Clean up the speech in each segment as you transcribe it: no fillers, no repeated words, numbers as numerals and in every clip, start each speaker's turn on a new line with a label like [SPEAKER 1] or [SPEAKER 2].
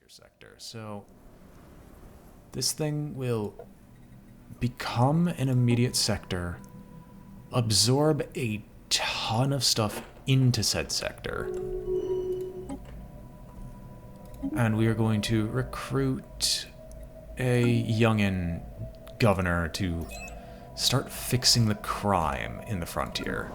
[SPEAKER 1] sector. So this thing will become an immediate sector, absorb a ton of stuff into said sector, and we are going to recruit a youngin' governor to start fixing the crime in the frontier.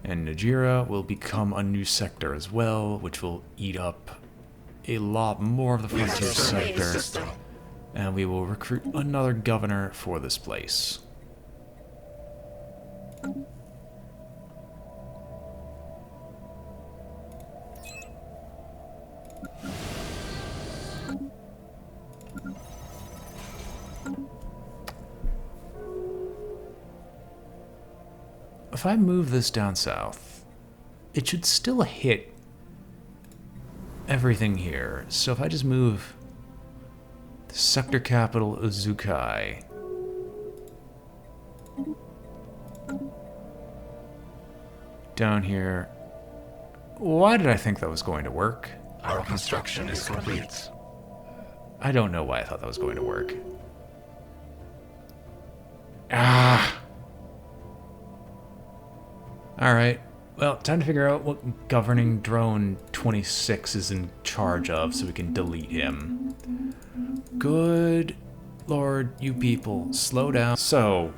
[SPEAKER 1] And Najira will become a new sector as well, which will eat up a lot more of the frontier sector. And we will recruit another governor for this place. If I move this down south, it should still hit everything here. So if I just move the sector capital Uzukai down here. Why did I think that was going to work?
[SPEAKER 2] Our construction is complete.
[SPEAKER 1] I don't know why I thought that was going to work. Ah! Alright, well, time to figure out what governing drone 26 is in charge of so we can delete him. Good lord, you people, slow down. So,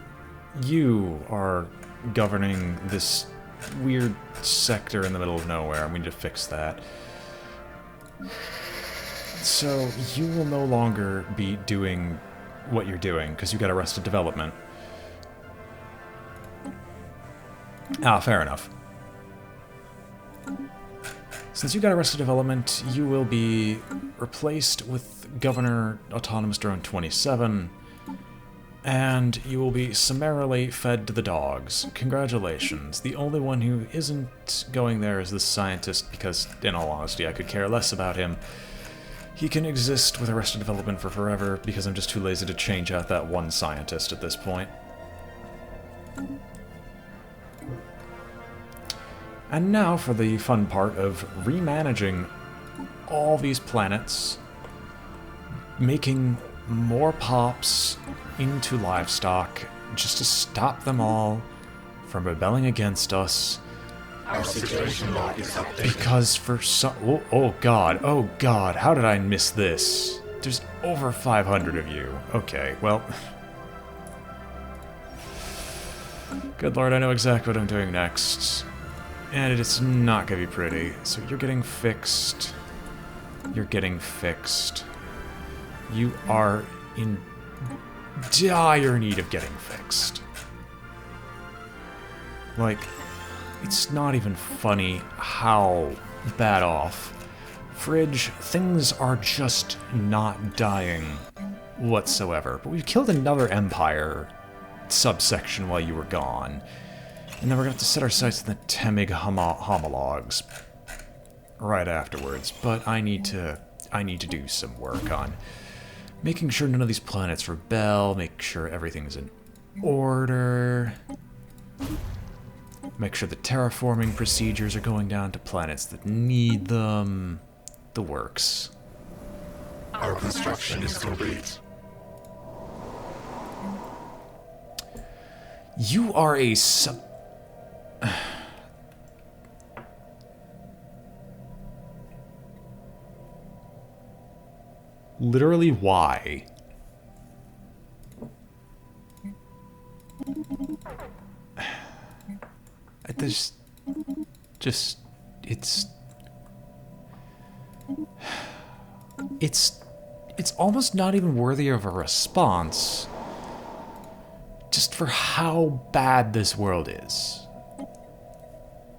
[SPEAKER 1] you are governing this weird sector in the middle of nowhere. We need to fix that. So, you will no longer be doing what you're doing, because you got Arrested Development. Ah, fair enough. Since you got Arrested Development, you will be replaced with Governor Autonomous Drone 27, and you will be summarily fed to the dogs. Congratulations. The only one who isn't going there is this scientist, because, in all honesty, I could care less about him. He can exist with Arrested Development for forever, because I'm just too lazy to change out that one scientist at this point. And now for the fun part of remanaging all these planets, making more pops into livestock, just to stop them all from rebelling against us.
[SPEAKER 2] Our situation log is updated.
[SPEAKER 1] Because for some... oh god, how did I miss this? There's over 500 of you. Okay, well... Good lord, I know exactly what I'm doing next. And it's not gonna be pretty. So you're getting fixed. You're getting fixed. You are in dire need of getting fixed. Like, it's not even funny how bad off. Fridge, things are just not dying whatsoever. But we've killed another Empire subsection while you were gone. And then we're going to have to set our sights on the Temig homologs right afterwards. But I need to do some work on making sure none of these planets rebel, make sure everything's in order, make sure the terraforming procedures are going down to planets that need them. The works.
[SPEAKER 2] Our construction is complete.
[SPEAKER 1] You are a literally, why? There's just... It's almost not even worthy of a response, just for how bad this world is.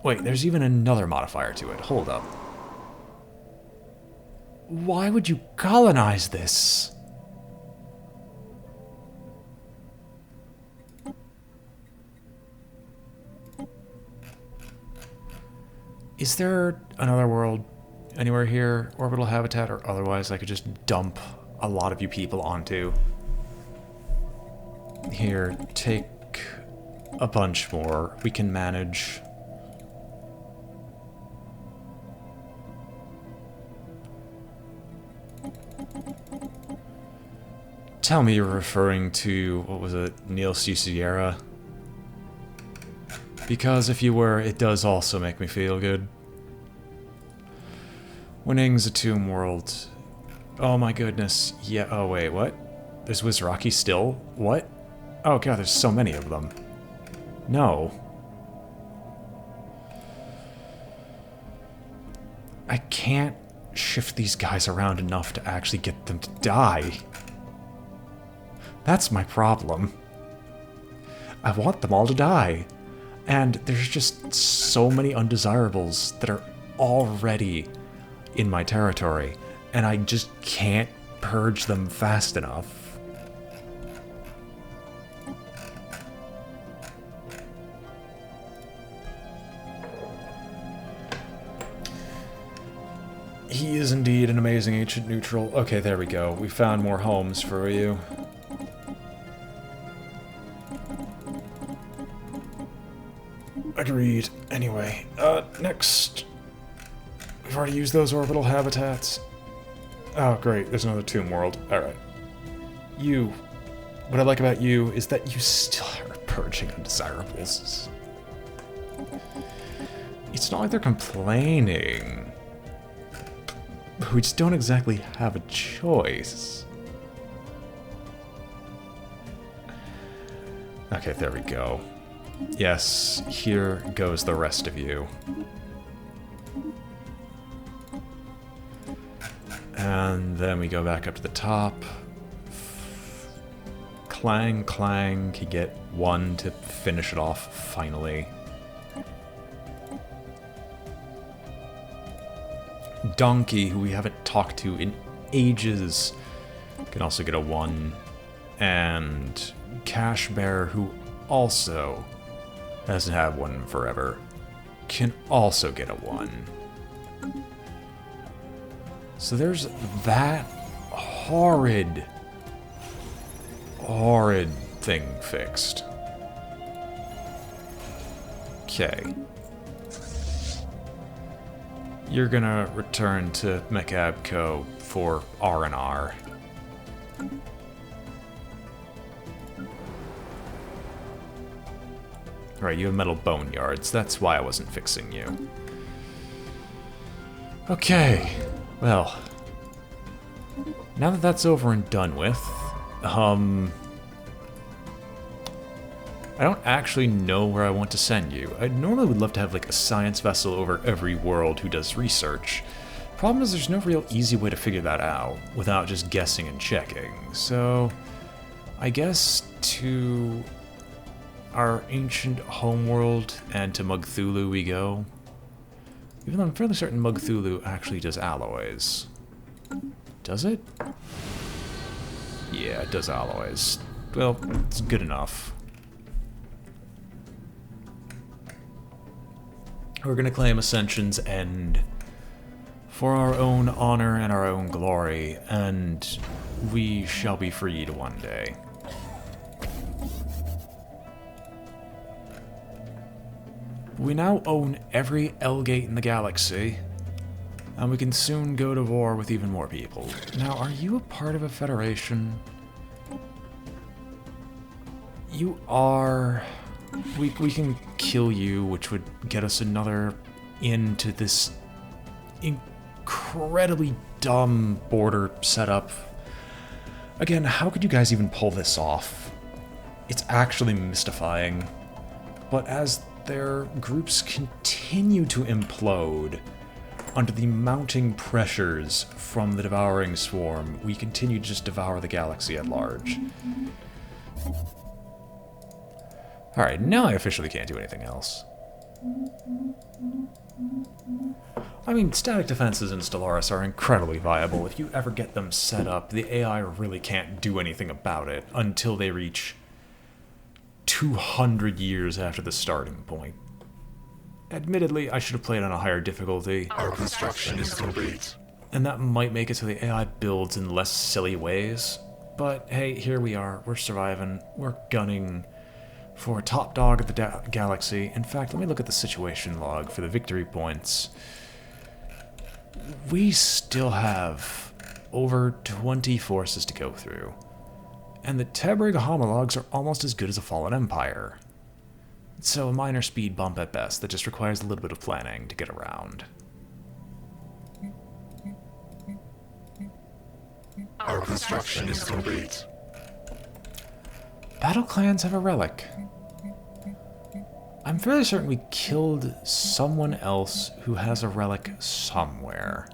[SPEAKER 1] Wait, there's even another modifier to it. Hold up. Why would you colonize this? Is there another world anywhere here? Orbital habitat or otherwise I could just dump a lot of you people onto? Here, take a bunch more we can manage. Tell me you're referring to, what was it, Neil C. Sierra? Because if you were, it does also make me feel good. Winning's a tomb world. Oh my goodness. Yeah, oh wait, what? There's Wizaraki still? What? Oh god, there's so many of them. No. I can't shift these guys around enough to actually get them to die. That's my problem. I want them all to die. And there's just so many undesirables that are already in my territory, and I just can't purge them fast enough. He is indeed an amazing ancient neutral. Okay, there we go. We found more homes for you. Agreed. Anyway, next. We've already used those orbital habitats. Oh, great. There's another tomb world. Alright. You. What I like about you is that you still are purging undesirables. It's not like they're complaining. But we just don't exactly have a choice. Okay, there we go. Yes, here goes the rest of you. And then we go back up to the top. Clang, clang, can get one to finish it off, finally. Donkey, who we haven't talked to in ages, can also get a 1. And Cash Bear, who also hasn't had one in forever, can also get a 1. So there's that horrid thing fixed. Okay. You're gonna return to Mechabco for R&R. Right, you have metal boneyards. That's why I wasn't fixing you. Okay. Well, now that that's over and done with, I don't actually know where I want to send you. I normally would love to have like a science vessel over every world who does research. Problem is there's no real easy way to figure that out without just guessing and checking. So, I guess to our ancient homeworld and to Mugthulu we go. Even though I'm fairly certain Mugthulu actually does alloys. Does it? Yeah, it does alloys. Well, it's good enough. We're gonna claim Ascension's End for our own honor and our own glory, and we shall be freed one day. We now own every L-gate in the galaxy, and we can soon go to war with even more people. Now, are you a part of a federation? You are. We can kill you, which would get us another into this incredibly dumb border setup. Again, how could you guys even pull this off? It's actually mystifying. But as their groups continue to implode under the mounting pressures from the Devouring Swarm, we continue to just devour the galaxy at large. Alright, now I officially can't do anything else. I mean, static defenses in Stellaris are incredibly viable. If you ever get them set up, the AI really can't do anything about it until they reach 200 years after the starting point. Admittedly, I should have played on a higher difficulty.
[SPEAKER 2] Our construction is complete.
[SPEAKER 1] And that might make it so the AI builds in less silly ways. But hey, here we are. We're surviving. We're gunning for top dog of the galaxy. In fact, let me look at the situation log for the victory points. We still have over 20 forces to go through. And the Tebrig homologs are almost as good as a fallen empire. So a minor speed bump at best that just requires a little bit of planning to get around.
[SPEAKER 2] Our construction is complete.
[SPEAKER 1] Battle clans have a relic. I'm fairly certain we killed someone else who has a relic somewhere.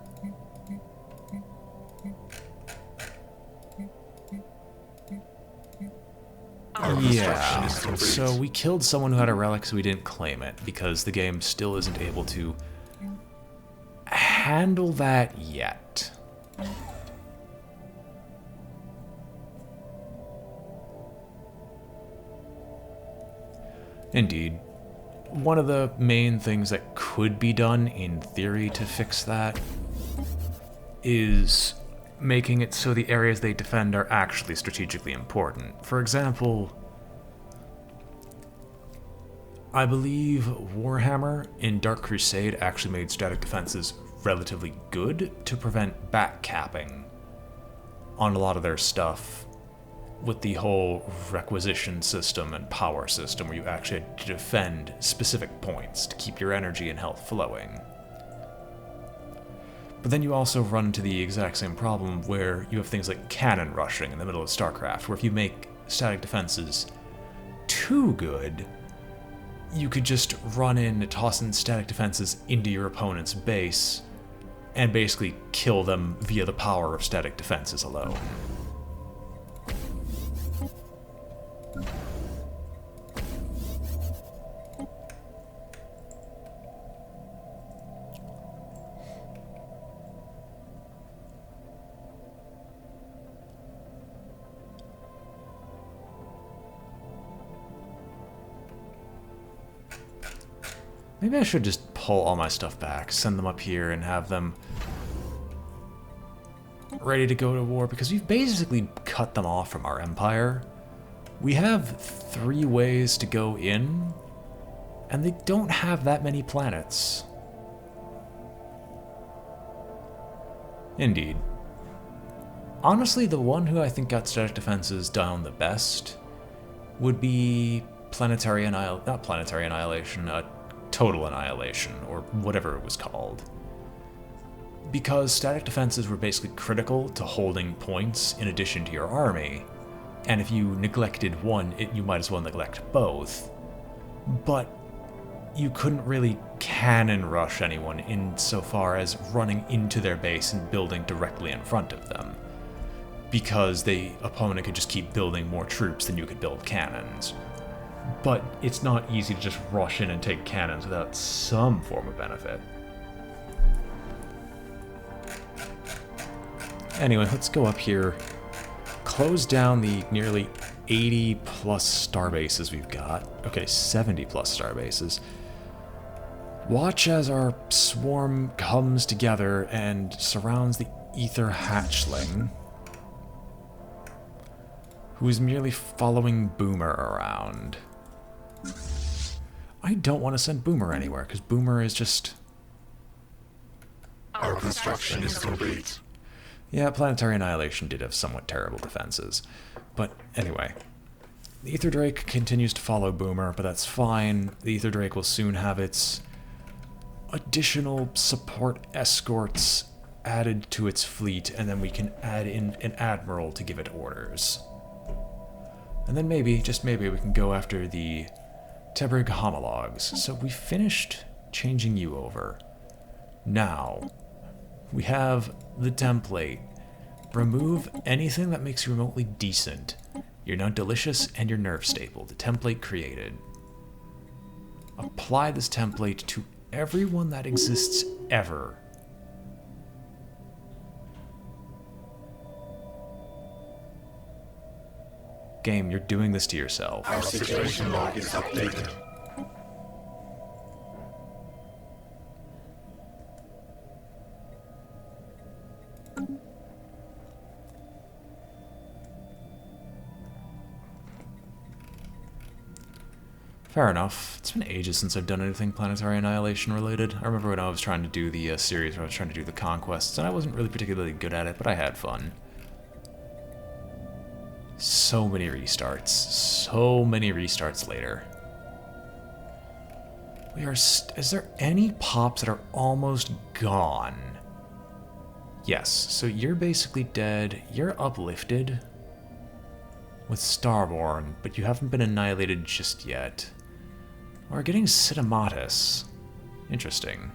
[SPEAKER 1] Yeah, so we killed someone who had a relic, so we didn't claim it, because the game still isn't able to handle that yet. Indeed. One of the main things that could be done, in theory, to fix that is making it so the areas they defend are actually strategically important. For example, I believe Warhammer in Dark Crusade actually made static defenses relatively good to prevent backcapping on a lot of their stuff with the whole requisition system and power system where you actually had to defend specific points to keep your energy and health flowing. But then you also run into the exact same problem where you have things like cannon rushing in the middle of StarCraft, where if you make static defenses too good, you could just run in and toss in static defenses into your opponent's base and basically kill them via the power of static defenses alone. Maybe I should just pull all my stuff back, send them up here, and have them ready to go to war, because we've basically cut them off from our empire. We have 3 ways to go in, and they don't have that many planets. Indeed. Honestly, the one who I think got static defenses down the best would be Planetary Annihilation, not Planetary Annihilation, Total Annihilation, or whatever it was called. Because static defenses were basically critical to holding points in addition to your army, and if you neglected one, you might as well neglect both. But you couldn't really cannon rush anyone insofar as running into their base and building directly in front of them, because the opponent could just keep building more troops than you could build cannons. But it's not easy to just rush in and take cannons without some form of benefit. Anyway, let's go up here, close down the nearly 80 plus star bases we've got. Okay, 70 plus star bases. Watch as our swarm comes together and surrounds the ether hatchling, who is merely following Boomer around. I don't want to send Boomer anywhere, because Boomer is just...
[SPEAKER 2] Our construction is complete.
[SPEAKER 1] Yeah, Planetary Annihilation did have somewhat terrible defenses. But anyway, the Ether Drake continues to follow Boomer, but that's fine. The Ether Drake will soon have its additional support escorts added to its fleet, and then we can add in an admiral to give it orders. And then maybe, just maybe, we can go after the Tebrig homologs. So we finished changing you over. Now, we have the template. Remove anything that makes you remotely decent. You're now delicious and you're nerve stable. The template created. Apply this template to everyone that exists ever. Game, you're doing this to yourself.
[SPEAKER 2] Our situation log is updated.
[SPEAKER 1] Fair enough. It's been ages since I've done anything Planetary Annihilation related. I remember when I was trying to do the series where I was trying to do the conquests, and I wasn't really particularly good at it, but I had fun. So many restarts. So many restarts later. We are... is there any pops that are almost gone? Yes, so you're basically dead. You're uplifted with Starborn, but you haven't been annihilated just yet. We're getting Cinematus. Interesting.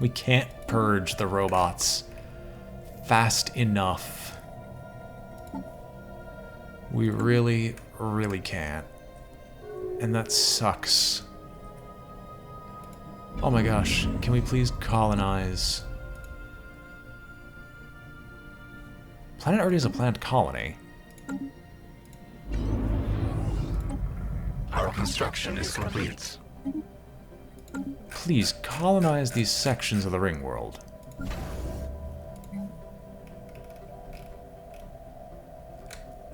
[SPEAKER 1] We can't purge the robots fast enough. We really, really can't. And that sucks. Oh my gosh, can we please colonize? Planet already is a planned colony.
[SPEAKER 2] Our construction is complete.
[SPEAKER 1] Please colonize these sections of the ring world.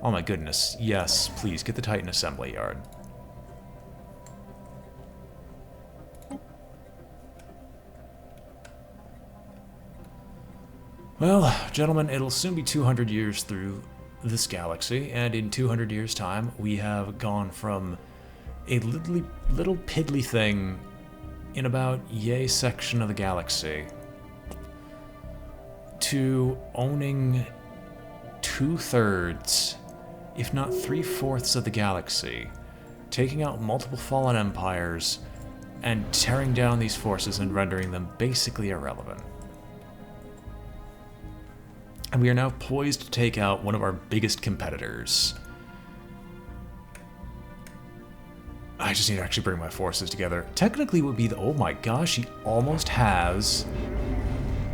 [SPEAKER 1] Oh my goodness, yes, please get the Titan assembly yard. Well, gentlemen, it'll soon be 200 years through this galaxy, and in 200 years' time, we have gone from a little piddly thing in about yay section of the galaxy to owning 2/3, if not 3/4 of the galaxy, taking out multiple fallen empires, and tearing down these forces and rendering them basically irrelevant. And we are now poised to take out one of our biggest competitors. I just need to actually bring my forces together. Technically it would be the... oh my gosh, he almost has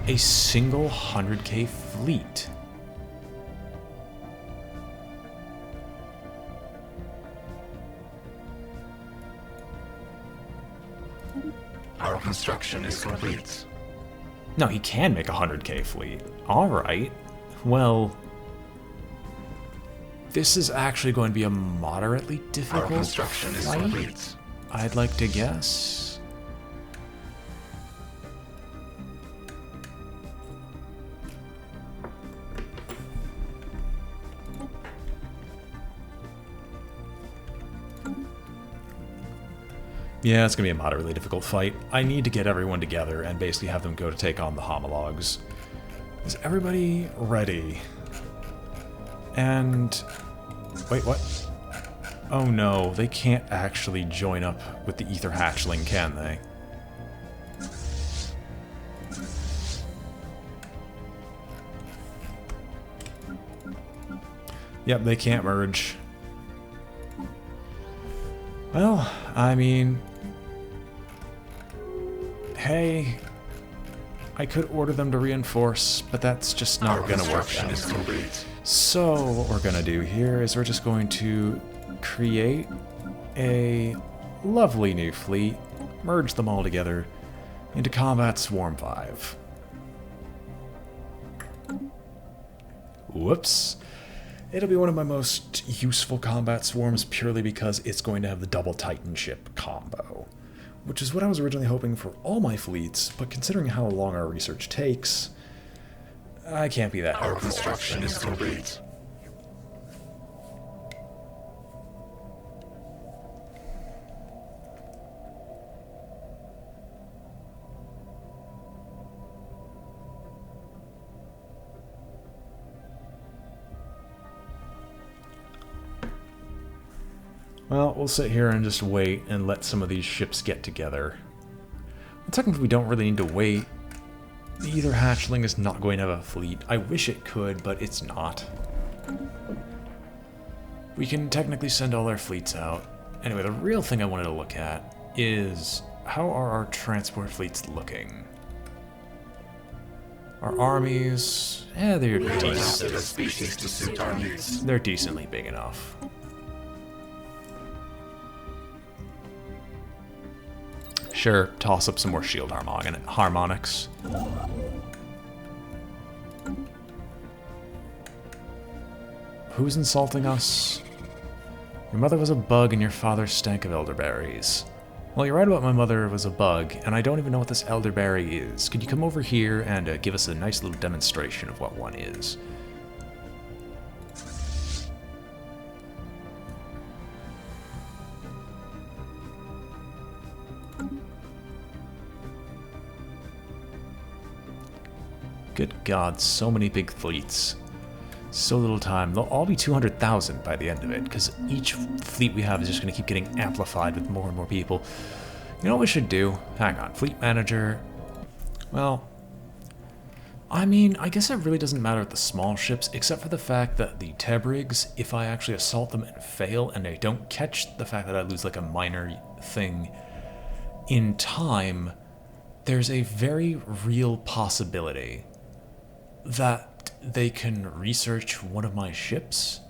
[SPEAKER 1] a single 100k fleet.
[SPEAKER 2] Our construction is complete.
[SPEAKER 1] No, he can make a 100k fleet. Alright. Well, this is actually going to be a moderately difficult
[SPEAKER 2] Our construction is
[SPEAKER 1] fight,
[SPEAKER 2] complete.
[SPEAKER 1] I'd like to guess. Yeah, it's going to be a moderately difficult fight. I need to get everyone together and basically have them go to take on the homologs. Is everybody ready? And... wait, what? Oh no, they can't actually join up with the Ether Hatchling, can they? Yep, they can't merge. Well, I mean... hey... I could order them to reinforce, but that's just not gonna work out.
[SPEAKER 2] Is complete.
[SPEAKER 1] So what we're gonna do here is we're just going to create a lovely new fleet, merge them all together into Combat Swarm 5. Whoops. It'll be one of my most useful combat swarms purely because it's going to have the double Titan ship combo, which is what I was originally hoping for all my fleets, but considering how long our research takes, I can't be that
[SPEAKER 2] Our
[SPEAKER 1] hopeful.
[SPEAKER 2] construction is complete.
[SPEAKER 1] Well, we'll sit here and just wait and let some of these ships get together. Well, technically, we don't really need to wait. The Ether Hatchling is not going to have a fleet. I wish it could, but it's not. We can technically send all our fleets out. Anyway, the real thing I wanted to look at is how are our transport fleets looking? Our armies, they're
[SPEAKER 2] We have adapted a
[SPEAKER 1] decent.
[SPEAKER 2] species to suit our needs.
[SPEAKER 1] They're decently big enough. Sure, toss up some more shield harmonics. Who's insulting us? Your mother was a bug and your father stank of elderberries. Well, you're right about my mother was a bug, and I don't even know what this elderberry is. Could you come over here and give us a nice little demonstration of what one is? Good God, so many big fleets. So little time. They'll all be 200,000 by the end of it, because each fleet we have is just going to keep getting amplified with more and more people. You know what we should do? Hang on. Fleet manager. Well, I mean, I guess it really doesn't matter with the small ships, except for the fact that the Tebrigs, if I actually assault them and fail, and I don't catch the fact that I lose like a minor thing in time, there's a very real possibility that they can research one of my ships,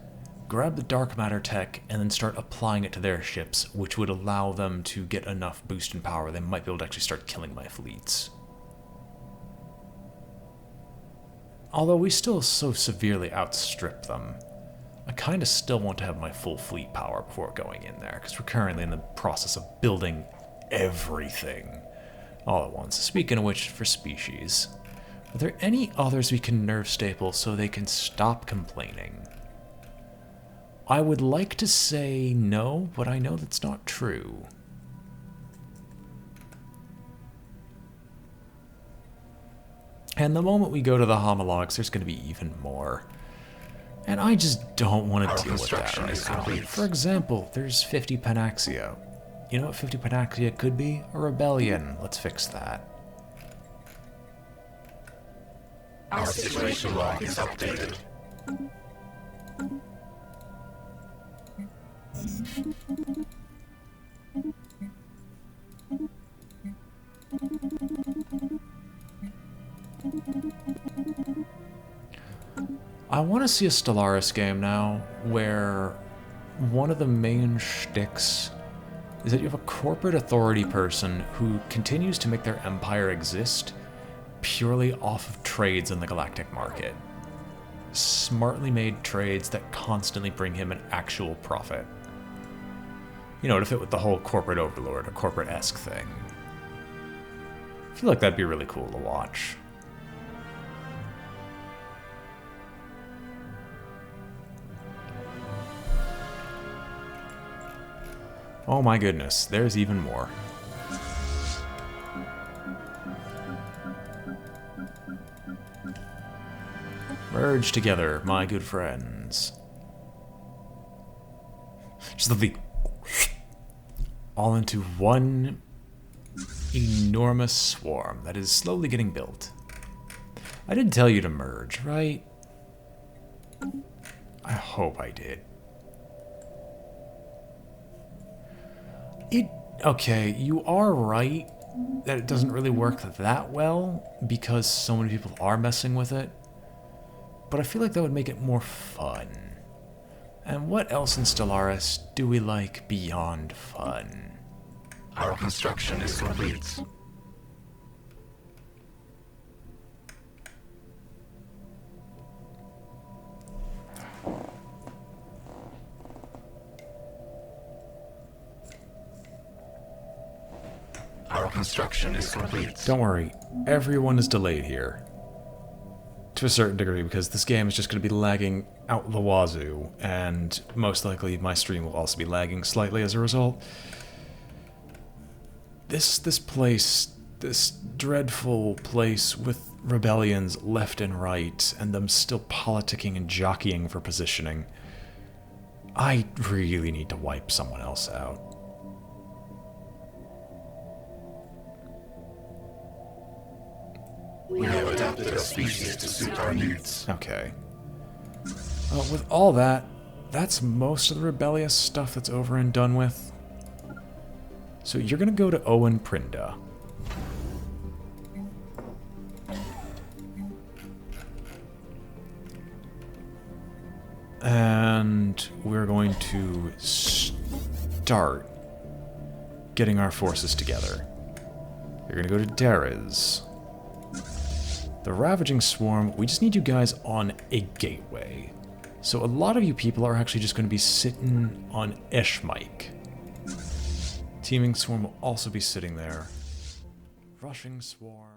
[SPEAKER 1] grab the dark matter tech, and then start applying it to their ships, which would allow them to get enough boost in power they might be able to actually start killing my fleets. Although we still so severely outstrip them, I kind of still want to have my full fleet power before going in there, because we're currently in the process of building everything all at once. Speaking of which, for species, are there any others we can nerve staple so they can stop complaining? I would like to say no, but I know that's not true. And the moment we go to the homologs, there's going to be even more. And I just don't want to deal with that right now. For example, there's 50 Panaxia. You know what 50 Panaxia could be? A rebellion. Let's fix that.
[SPEAKER 2] Our situation log is updated.
[SPEAKER 1] I want to see a Stellaris game now where one of the main shticks is that you have a corporate authority person who continues to make their empire exist purely off of trades in the galactic market. Smartly made trades that constantly bring him an actual profit. You know, to fit with the whole corporate overlord or corporate-esque thing. I feel like that'd be really cool to watch. Oh my goodness, there's even more. Merge together, my good friends. Just the all into one enormous swarm that is slowly getting built. I did tell you to merge, right? I hope I did. Okay, you are right that it doesn't really work that well because so many people are messing with it. But I feel like that would make it more fun. And what else in Stellaris do we like beyond fun?
[SPEAKER 2] Our construction is complete. Our construction is complete.
[SPEAKER 1] Don't worry, everyone is delayed here. To a certain degree, because this game is just going to be lagging out the wazoo, and most likely my stream will also be lagging slightly as a result. This place, this dreadful place with rebellions left and right, and them still politicking and jockeying for positioning. I really need to wipe someone else out.
[SPEAKER 2] We have adapted a species to suit our needs.
[SPEAKER 1] Okay. Well, with all that, that's most of the rebellious stuff that's over and done with. So you're gonna go to Owen Prinda. And we're going to start getting our forces together. You're gonna go to Dariz. The Ravaging Swarm, we just need you guys on a gateway. So a lot of you people are actually just going to be sitting on Ishmike. Teeming Swarm will also be sitting there. Rushing Swarm.